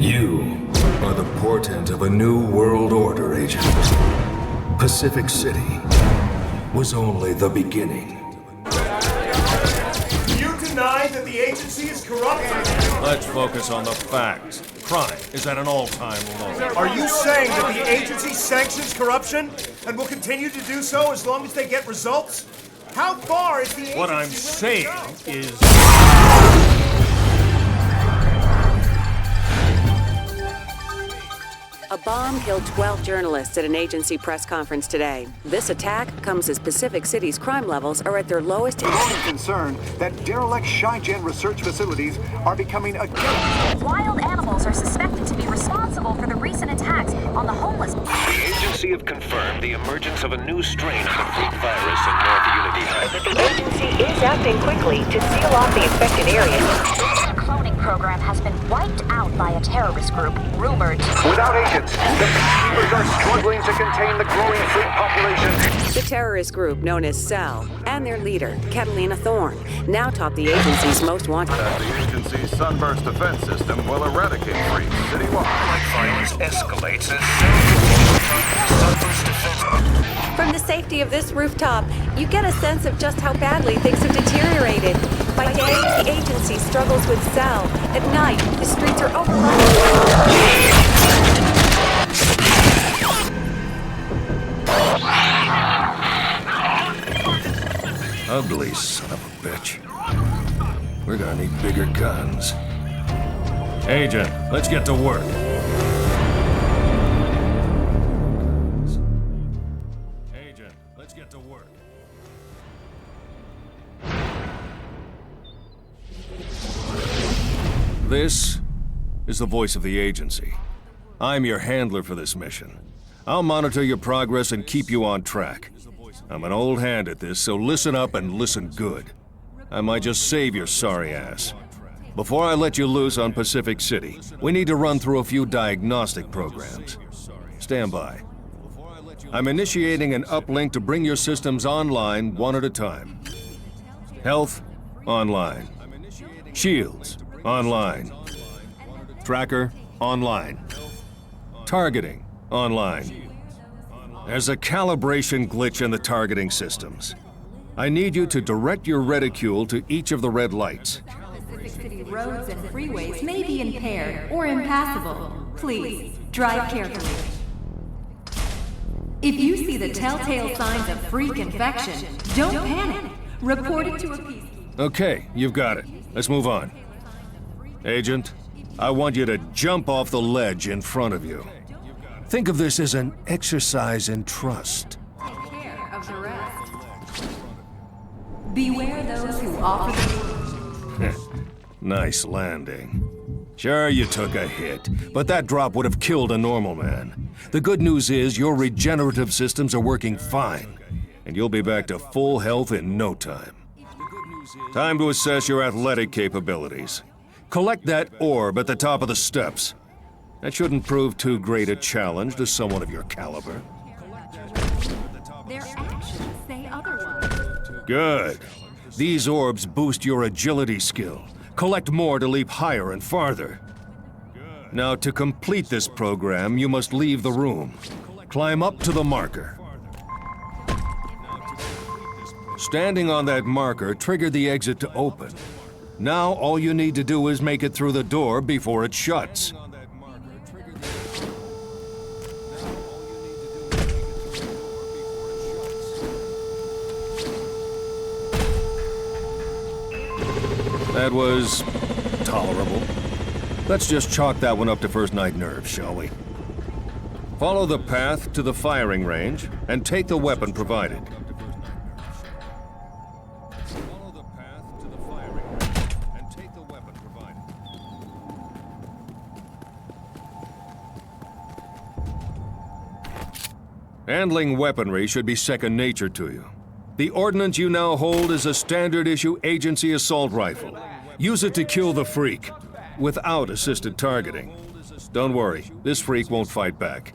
You are the portent of a new world order, Agent. Pacific City was only the beginning. You deny that the agency is corrupt? Let's focus on the facts. Crime is at an all-time low. Are you saying that the agency sanctions corruption and will continue to do so as long as they get results? How far is the agency What I'm willing to saying go? is... A bomb killed 12 journalists at an agency press conference today. This attack comes as Pacific City's crime levels are at their lowest. Growing concern that derelict Shygen research facilities are becoming a... Wild animals are suspected to be responsible for the recent attacks on the homeless. The agency have confirmed the emergence of a new strain of the freak virus in North Unity Heights. The agency is acting quickly to seal off the infected areas. The cloning program has been wiped out by a terrorist group rumored to... Without agents, the peacekeepers are struggling to contain the growing freak population. The terrorist group known as Cell and their leader, Catalina Thorne, now top the agency's most wanted. The agency's Sunburst defense system will eradicate freaks citywide. Violence escalates as Sunburst defense. From the safety of this rooftop, you get a sense of just how badly things have deteriorated. By day, the agency struggles with Cell. At night, the streets are overrun. Ugly son of a bitch. We're gonna need bigger guns. Agent, let's get to work. Agent, let's get to work. This is the voice of the agency. I'm your handler for this mission. I'll monitor your progress and keep you on track. I'm an old hand at this, so listen up and listen good. I might just save your sorry ass. Before I let you loose on Pacific City, we need to run through a few diagnostic programs. Stand by. I'm initiating an uplink to bring your systems online one at a time. Health, online. Shields, online. Tracker, online. Targeting, online. There's a calibration glitch in the targeting systems. I need you to direct your reticule to each of the red lights. Pacific City roads and freeways may be impaired or impassable. Please, drive carefully. If you see the telltale signs of freak infection, don't panic. Report it to a peacekeeper. Okay, you've got it. Let's move on. Agent, I want you to jump off the ledge in front of you. Think of this as an exercise in trust. Take care of the rest. Beware those who offer the... Nice landing. Sure, you took a hit, but that drop would have killed a normal man. The good news is your regenerative systems are working fine, and you'll be back to full health in no time. Time to assess your athletic capabilities. Collect that orb at the top of the steps. That shouldn't prove too great a challenge to someone of your caliber. Their actions say otherwise. Good. These orbs boost your agility skill. Collect more to leap higher and farther. Now, to complete this program, you must leave the room. Climb up to the marker. Standing on that marker, trigger the exit to open. Now, all you need to do is make it through the door before it shuts. That was tolerable. Let's just chalk that one up to first night nerves, shall we? Follow the path to the firing range and take the weapon provided. Follow the path to the firing range and take the weapon provided. Handling weaponry should be second nature to you. The ordnance you now hold is a standard-issue agency assault rifle. Use it to kill the freak, without assisted targeting. Don't worry, this freak won't fight back.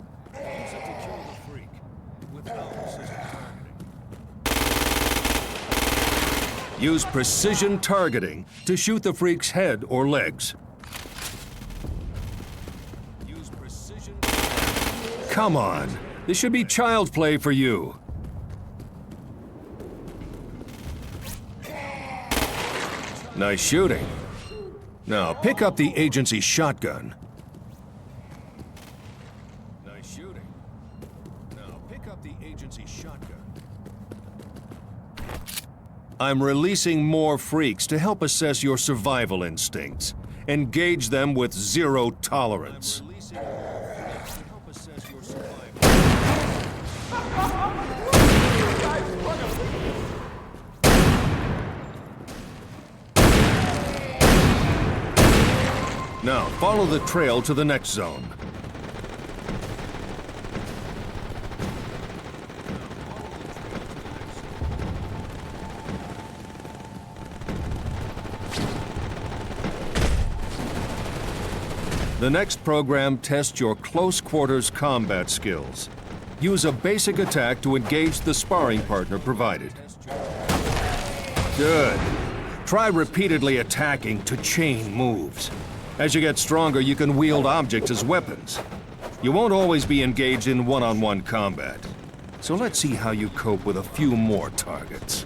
Use precision targeting to shoot the freak's head or legs. Come on. This should be child's play for you. Nice shooting. Now, pick up the agency shotgun. Nice shooting. Now, pick up the agency shotgun. I'm releasing more freaks to help assess your survival instincts. Engage them with zero tolerance. Now, follow the trail to the next zone. The next program tests your close quarters combat skills. Use a basic attack to engage the sparring partner provided. Good. Try repeatedly attacking to chain moves. As you get stronger, you can wield objects as weapons. You won't always be engaged in one-on-one combat. So let's see how you cope with a few more targets.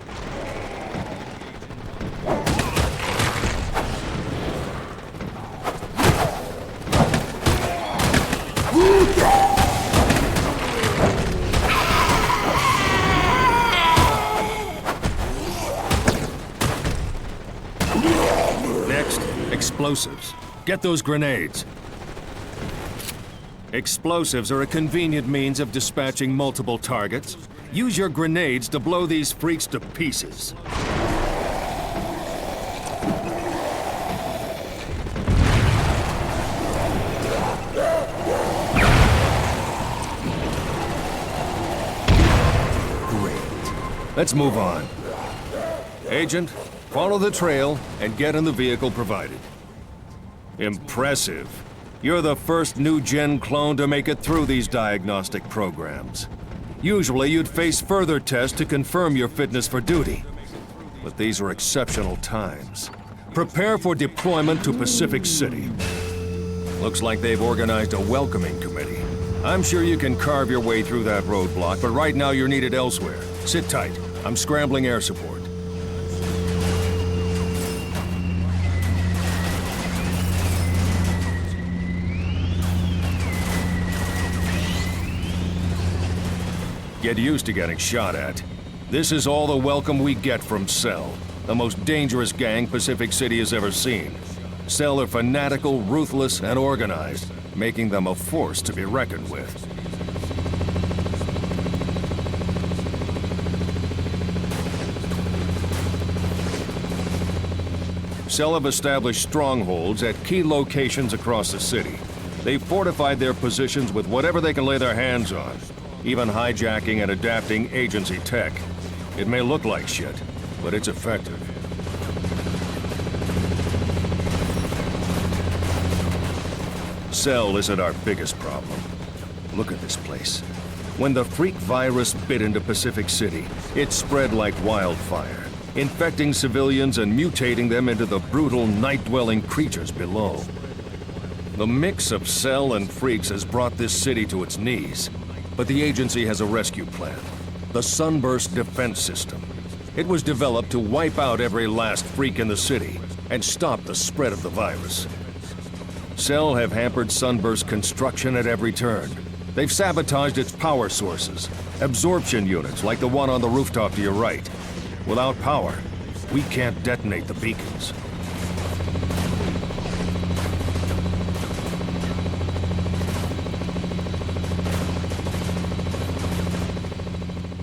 Next, explosives. Get those grenades. Explosives are a convenient means of dispatching multiple targets. Use your grenades to blow these freaks to pieces. Great. Let's move on. Agent, follow the trail and get in the vehicle provided. Impressive. You're the first new-gen clone to make it through these diagnostic programs. Usually, you'd face further tests to confirm your fitness for duty. But these are exceptional times. Prepare for deployment to Pacific City. Looks like they've organized a welcoming committee. I'm sure you can carve your way through that roadblock, but right now you're needed elsewhere. Sit tight. I'm scrambling air support. Get used to getting shot at. This is all the welcome we get from Cell, the most dangerous gang Pacific City has ever seen. Cell are fanatical, ruthless, and organized, making them a force to be reckoned with. Cell have established strongholds at key locations across the city. They've fortified their positions with whatever they can lay their hands on, even hijacking and adapting agency tech. It may look like shit, but it's effective. Cell isn't our biggest problem. Look at this place. When the freak virus bit into Pacific City, it spread like wildfire, infecting civilians and mutating them into the brutal night-dwelling creatures below. The mix of Cell and freaks has brought this city to its knees. But the agency has a rescue plan, the Sunburst Defense System. It was developed to wipe out every last freak in the city and stop the spread of the virus. Cell have hampered Sunburst construction at every turn. They've sabotaged its power sources, absorption units like the one on the rooftop to your right. Without power, we can't detonate the beacons.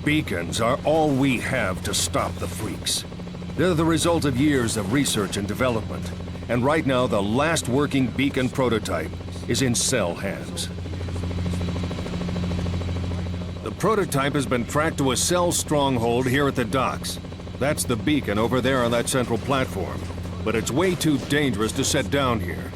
Beacons are all we have to stop the freaks. They're the result of years of research and development. And right now, the last working beacon prototype is in Cell hands. The prototype has been tracked to a Cell stronghold here at the docks. That's the beacon over there on that central platform. But it's way too dangerous to set down here.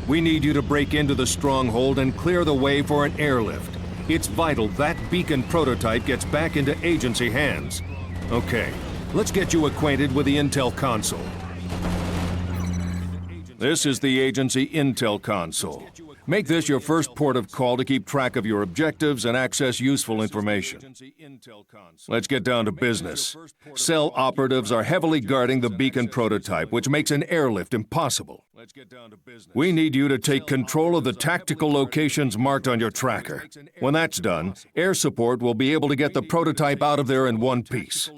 We need you to break into the stronghold and clear the way for an airlift. It's vital that beacon prototype gets back into agency hands. Okay, let's get you acquainted with the Intel console. This is the agency Intel console. Make this your first port of call to keep track of your objectives and access useful information. Let's get down to business. Cell operatives are heavily guarding the beacon prototype, which makes an airlift impossible. We need you to take control of the tactical locations marked on your tracker. When that's done, air support will be able to get the prototype out of there in one piece.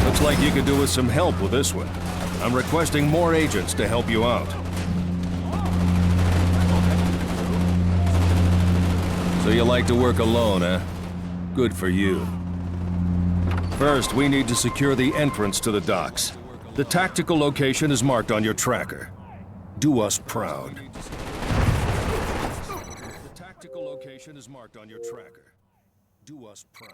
Looks like you could do with some help with this one. I'm requesting more agents to help you out. So you like to work alone, eh? Good for you. First, we need to secure the entrance to the docks. The tactical location is marked on your tracker. Do us proud. The tactical location is marked on your tracker. Do us proud.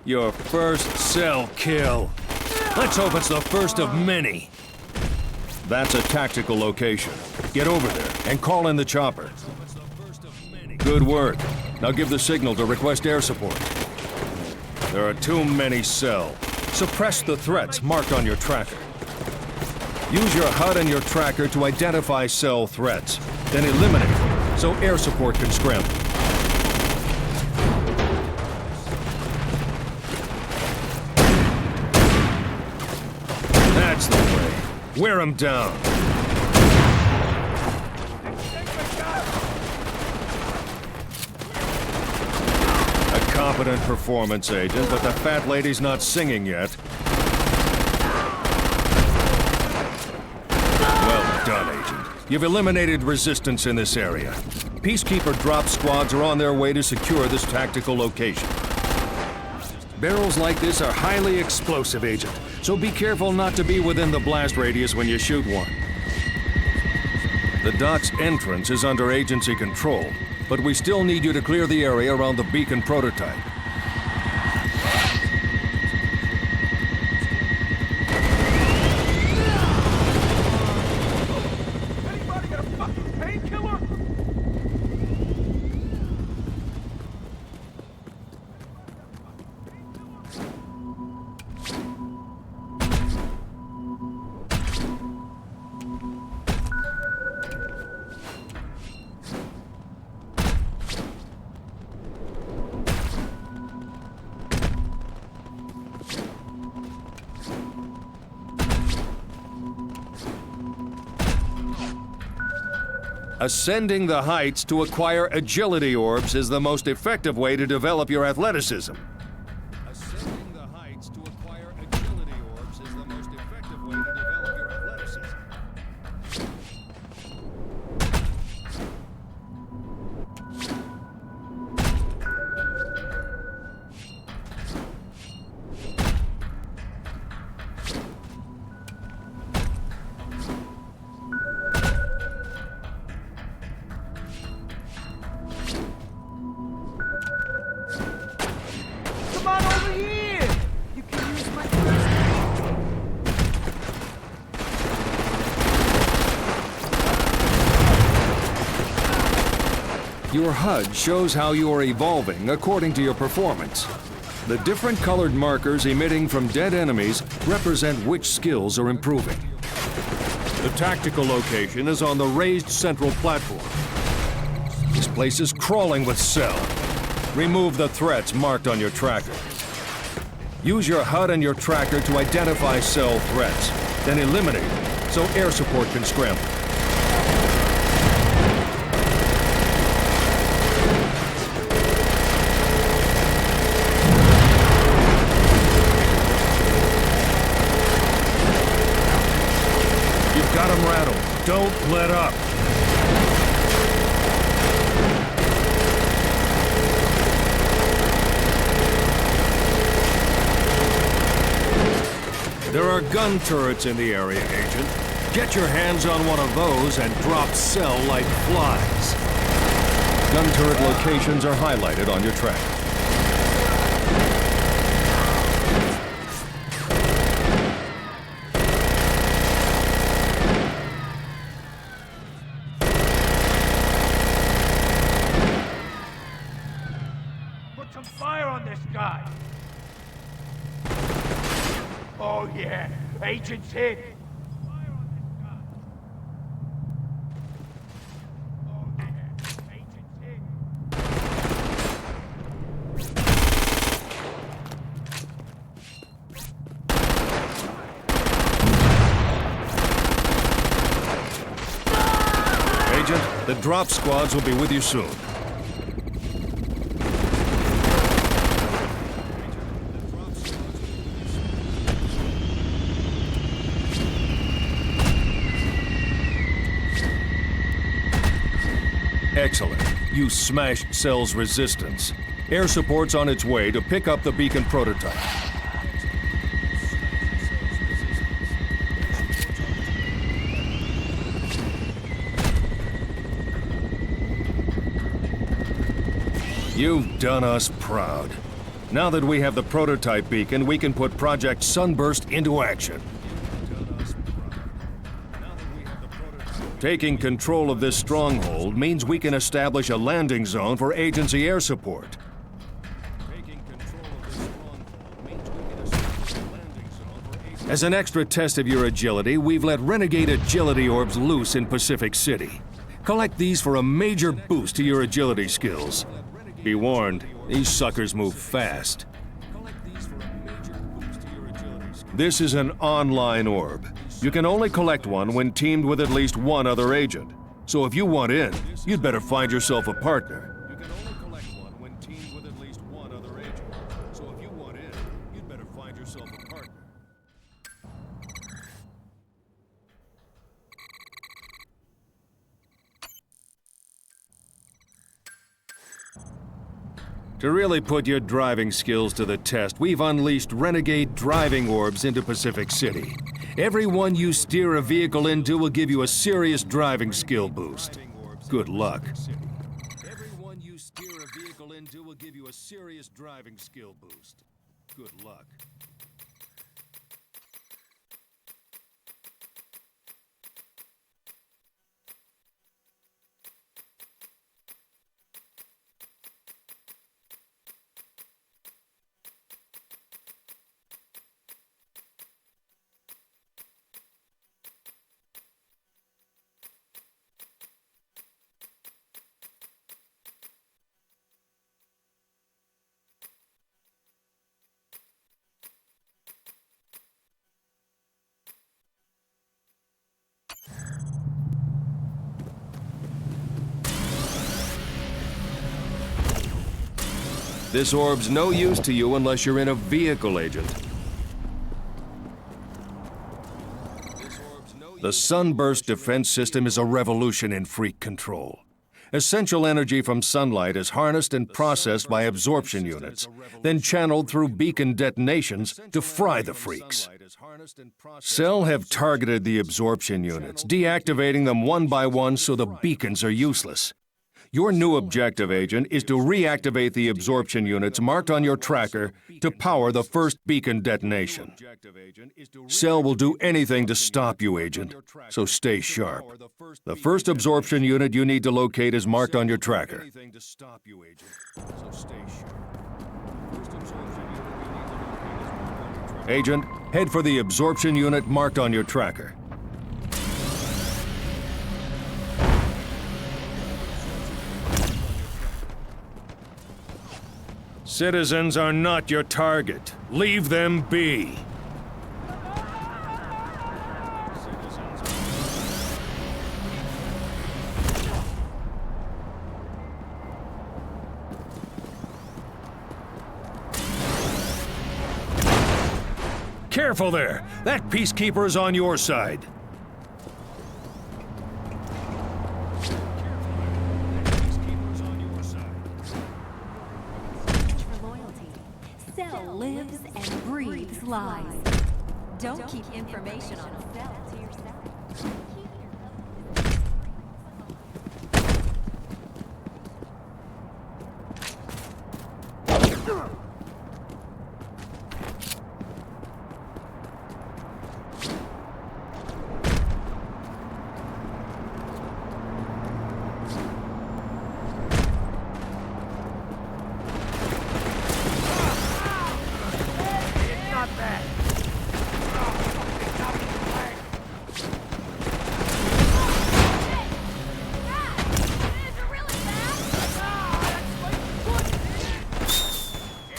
Your first cell kill. Let's hope it's the first of many. That's a tactical location. Get over there and call in the chopper. Good work. Now give the signal to request air support. There are too many cell. Suppress the threats marked on your tracker. Use your HUD and your tracker to identify cell threats, then eliminate them so air support can scramble. That's the way. Wear them down. A competent performance, Agent, but the fat lady's not singing yet. Well done, Agent. You've eliminated resistance in this area. Peacekeeper drop squads are on their way to secure this tactical location. Barrels like this are highly explosive, Agent, so be careful not to be within the blast radius when you shoot one. The dock's entrance is under agency control, but we still need you to clear the area around the beacon prototype. Anybody got a fucking painkiller? Ascending the heights to acquire agility orbs is the most effective way to develop your athleticism. Ascending the heights to acquire agility orbs is the most effective way to develop your athleticism. Come on over here! You can use my first aid. Your HUD shows how you are evolving according to your performance. The different colored markers emitting from dead enemies represent which skills are improving. The tactical location is on the raised central platform. This place is crawling with cell. Remove the threats marked on your tracker. Use your HUD and your tracker to identify cell threats, then eliminate them so air support can scramble. You've got them rattled. Don't let up. are gun turrets in the area, Agent. Get your hands on one of those and drop Cell like flies. Gun turret locations are highlighted on your tracker. Put some fire on this guy! Oh yeah, Agent's hit! Agent, the drop squads will be with you soon. Excellent. You smashed Cell's resistance. Air support's on its way to pick up the beacon prototype. You've done us proud. Now that we have the prototype beacon, we can put Project Sunburst into action. Taking control of this stronghold means we can establish a landing zone for agency air support. As an extra test of your agility, we've let Renegade Agility Orbs loose in Pacific City. Collect these for a major boost to your agility skills. Be warned, these suckers move fast. This is an online orb. You can only collect one when teamed with at least one other agent. So if you want in, you'd better find yourself a partner. You can only collect one when teamed with at least one other agent. So if you want in, you'd better find yourself a partner. To really put your driving skills to the test, we've unleashed Renegade driving orbs into Pacific City. Every one you steer a vehicle into will give you a serious driving skill boost. Good luck. Every one you steer a vehicle into will give you a serious driving skill boost. Good luck. This orb's no use to you unless you're in a vehicle, Agent. The Sunburst defense system is a revolution in freak control. Essential energy from sunlight is harnessed and processed by absorption units, then channeled through beacon detonations to fry the freaks. Cell have targeted the absorption units, deactivating them one by one so the beacons are useless. Your new objective, Agent, is to reactivate the absorption units marked on your tracker to power the first beacon detonation. Cell will do anything to stop you, Agent, so stay sharp. The first absorption unit you need to locate is marked on your tracker. Agent, head for the absorption unit marked on your tracker. Citizens are not your target. Leave them be. Careful there! That peacekeeper's on your side. Cell lives and breathes lies. Don't keep information on Cell to yourself.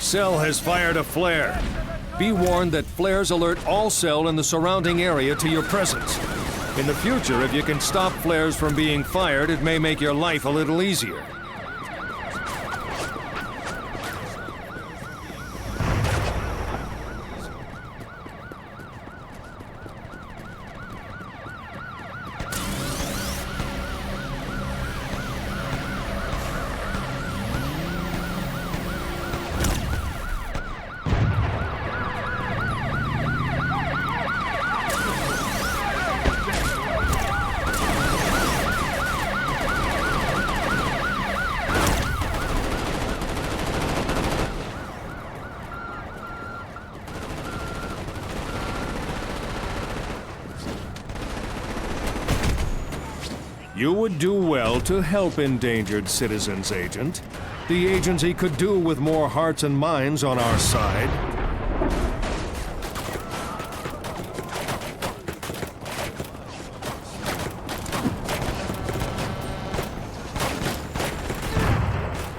Cell has fired a flare. Be warned that flares alert all Cell in the surrounding area to your presence. In the future, if you can stop flares from being fired, it may make your life a little easier. You would do well to help endangered citizens, Agent. The agency could do with more hearts and minds on our side.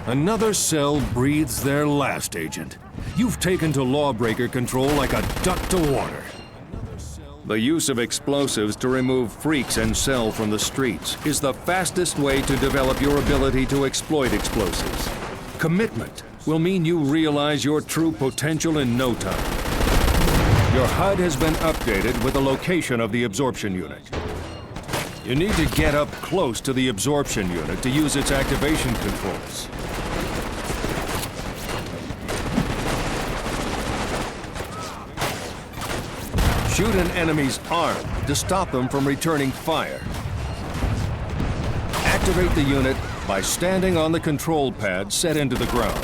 Another Cell breathes their last, Agent. You've taken to lawbreaker control like a duck to water. The use of explosives to remove freaks and Cell from the streets is the fastest way to develop your ability to exploit explosives. Commitment will mean you realize your true potential in no time. Your HUD has been updated with the location of the absorption unit. You need to get up close to the absorption unit to use its activation controls. Shoot an enemy's arm to stop them from returning fire. Activate the unit by standing on the control pad set into the ground.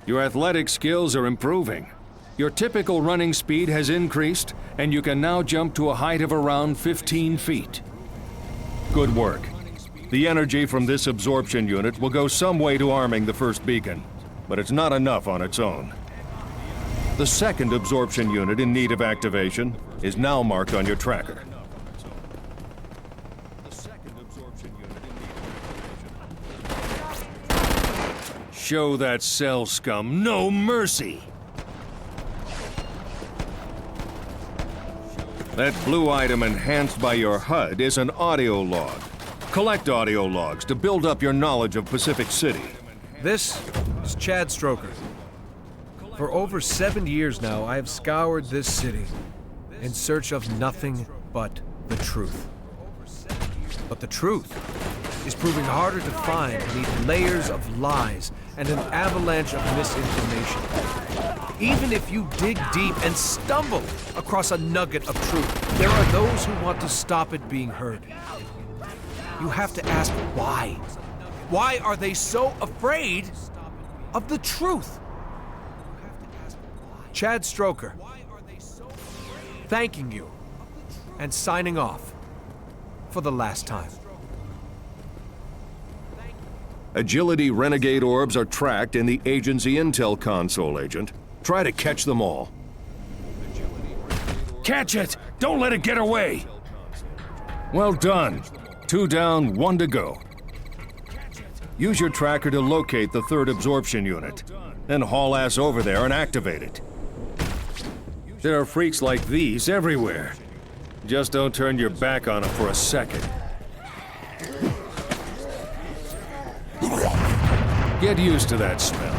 Your athletic skills are improving. Your typical running speed has increased, and you can now jump to a height of around 15 feet. Good work. The energy from this absorption unit will go some way to arming the first beacon, but it's not enough on its own. The second absorption unit in need of activation is now marked on your tracker. Show that Cell scum no mercy! That blue item enhanced by your HUD is an audio log. Collect audio logs to build up your knowledge of Pacific City. This is Chad Stroker. For over 7 years now, I have scoured this city in search of nothing but the truth. But the truth is proving harder to find beneath layers of lies and an avalanche of misinformation. Even if you dig deep and stumble across a nugget of truth, there are those who want to stop it being heard. You have to ask why. Why are they so afraid of the truth? Chad Stroker, thanking you and signing off for the last time. Agility Renegade orbs are tracked in the agency intel console, Agent. Try to catch them all. Catch it! Don't let it get away! Well done. 2 down, 1 to go. Use your tracker to locate the third absorption unit, then haul ass over there and activate it. There are freaks like these everywhere. Just don't turn your back on them for a second. Get used to that smell.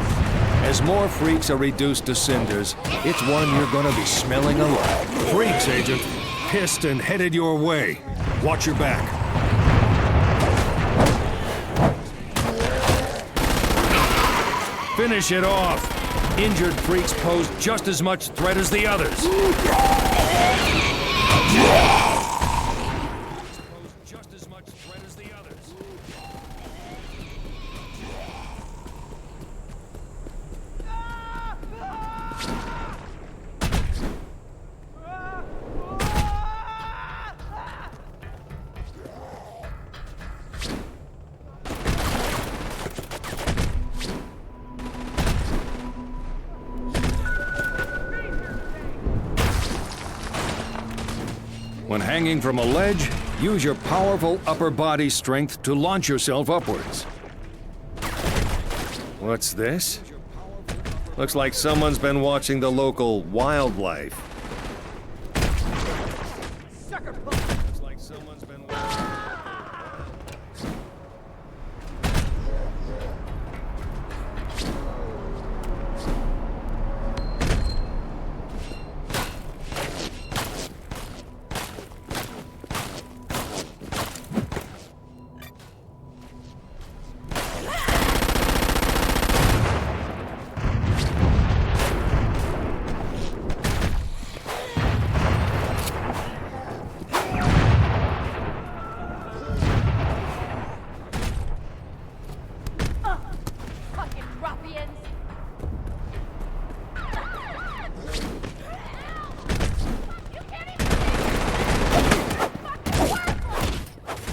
As more freaks are reduced to cinders, it's one you're gonna be smelling a lot. Freaks, Agent. Pissed and headed your way. Watch your back. Finish it off! Injured freaks pose just as much threat as the others. Just as much threat as the others. When hanging from a ledge, use your powerful upper body strength to launch yourself upwards. What's this? Looks like someone's been watching the local wildlife. Looks like someone's been watching.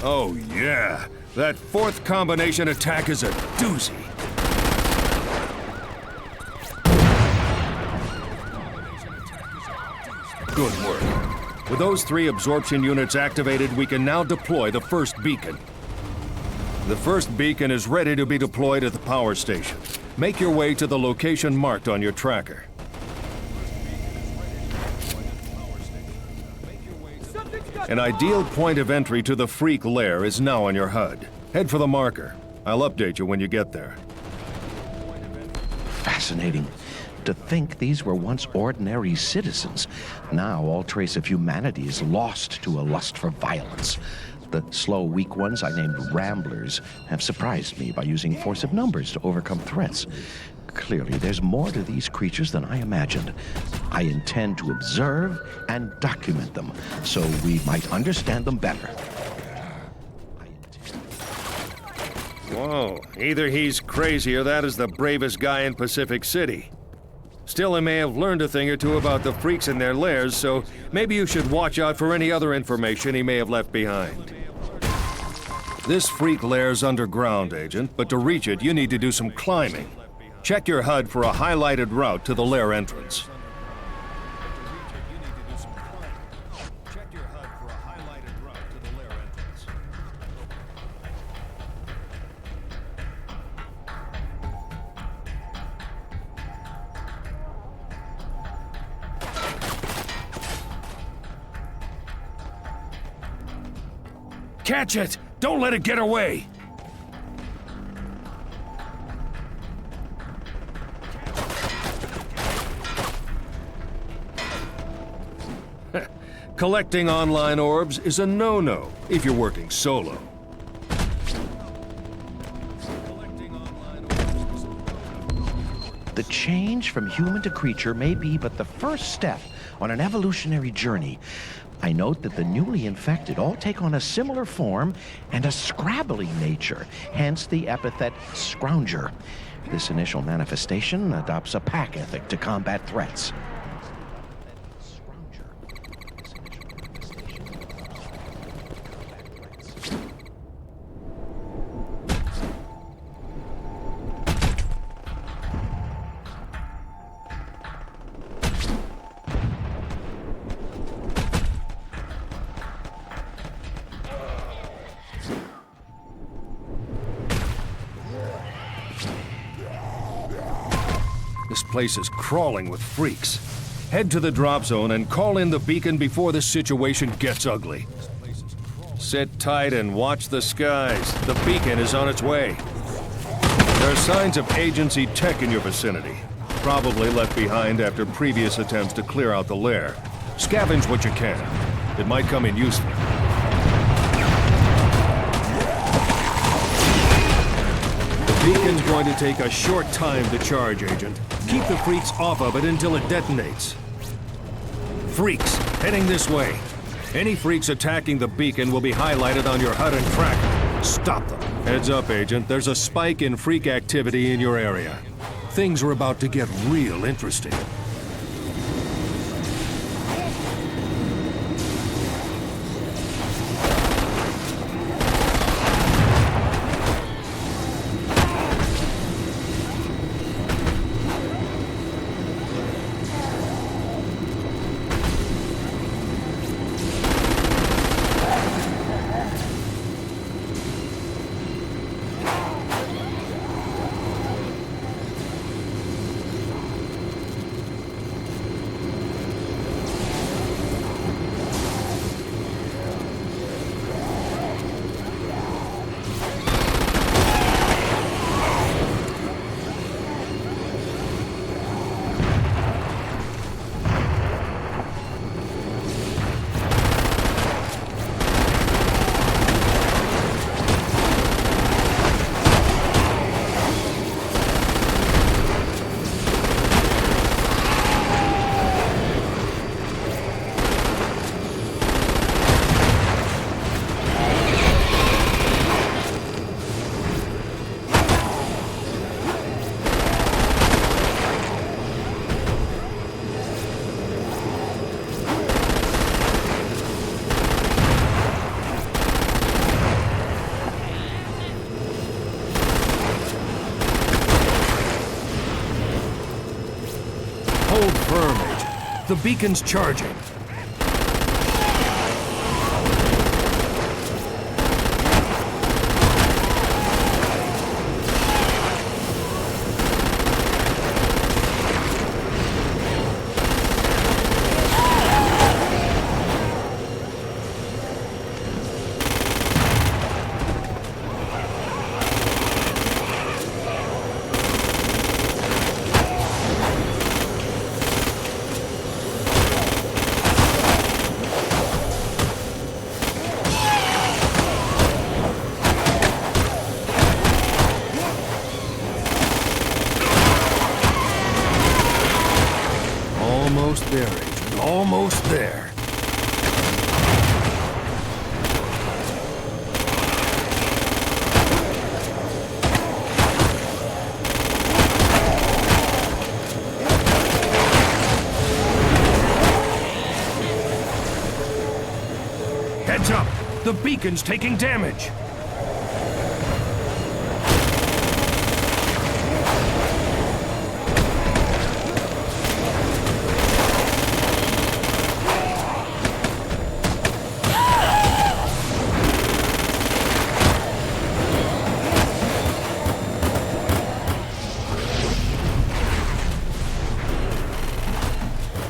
Oh yeah, that fourth combination attack is a doozy. Good work. With those 3 absorption units activated, we can now deploy the first beacon. The first beacon is ready to be deployed at the power station. Make your way to the location marked on your tracker. An ideal point of entry to the Freak Lair is now on your HUD. Head for the marker. I'll update you when you get there. Fascinating. To think these were once ordinary citizens. Now all trace of humanity is lost to a lust for violence. The slow, weak ones I named Ramblers have surprised me by using force of numbers to overcome threats. Clearly, there's more to these creatures than I imagined. I intend to observe and document them so we might understand them better. Whoa, either he's crazy or that is the bravest guy in Pacific City. Still, he may have learned a thing or two about the freaks in their lairs, so maybe you should watch out for any other information he may have left behind. This freak lair's underground, Agent, but to reach it, you need to do some climbing. Check your HUD for a highlighted route to the lair entrance. Catch it! Don't let it get away! Collecting online orbs is a no-no if you're working solo. The change from human to creature may be but the first step on an evolutionary journey. I note that the newly infected all take on a similar form and a scrabbly nature, hence the epithet Scrounger. This initial manifestation adopts a pack ethic to combat threats. This place is crawling with freaks. Head to the drop zone and call in the beacon before the situation gets ugly. Sit tight and watch the skies. The beacon is on its way. There are signs of agency tech in your vicinity. Probably left behind after previous attempts to clear out the lair. Scavenge what you can. It might come in useful. The Beacon's going to take a short time to charge, Agent. Keep the freaks off of it until it detonates. Freaks, heading this way. Any freaks attacking the beacon will be highlighted on your HUD and tracker. Stop them. Heads up, Agent. There's a spike in freak activity in your area. Things are about to get real interesting. Hold firm, Agent. The beacon's charging. Almost there, Agent. Almost there. Heads up! The beacon's taking damage!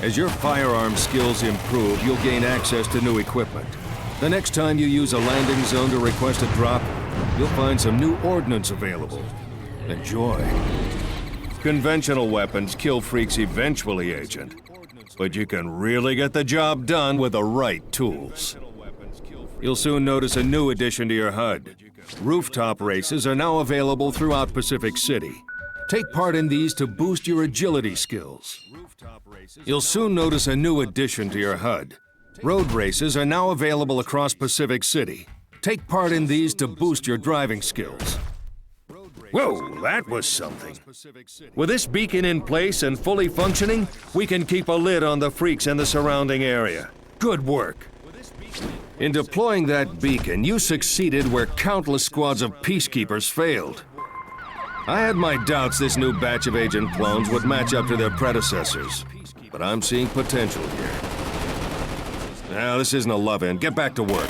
As your firearm skills improve, you'll gain access to new equipment. The next time you use a landing zone to request a drop, you'll find some new ordnance available. Enjoy. Conventional weapons kill freaks eventually, Agent. But you can really get the job done with the right tools. You'll soon notice a new addition to your HUD. Rooftop races are now available throughout Pacific City. Take part in these to boost your agility skills. You'll soon notice a new addition to your HUD. Road races are now available across Pacific City. Take part in these to boost your driving skills. Whoa, that was something. With this beacon in place and fully functioning, we can keep a lid on the freaks in the surrounding area. Good work. In deploying that beacon, you succeeded where countless squads of peacekeepers failed. I had my doubts this new batch of agent clones would match up to their predecessors, but I'm seeing potential here. Now, this isn't a love-in. Get back to work.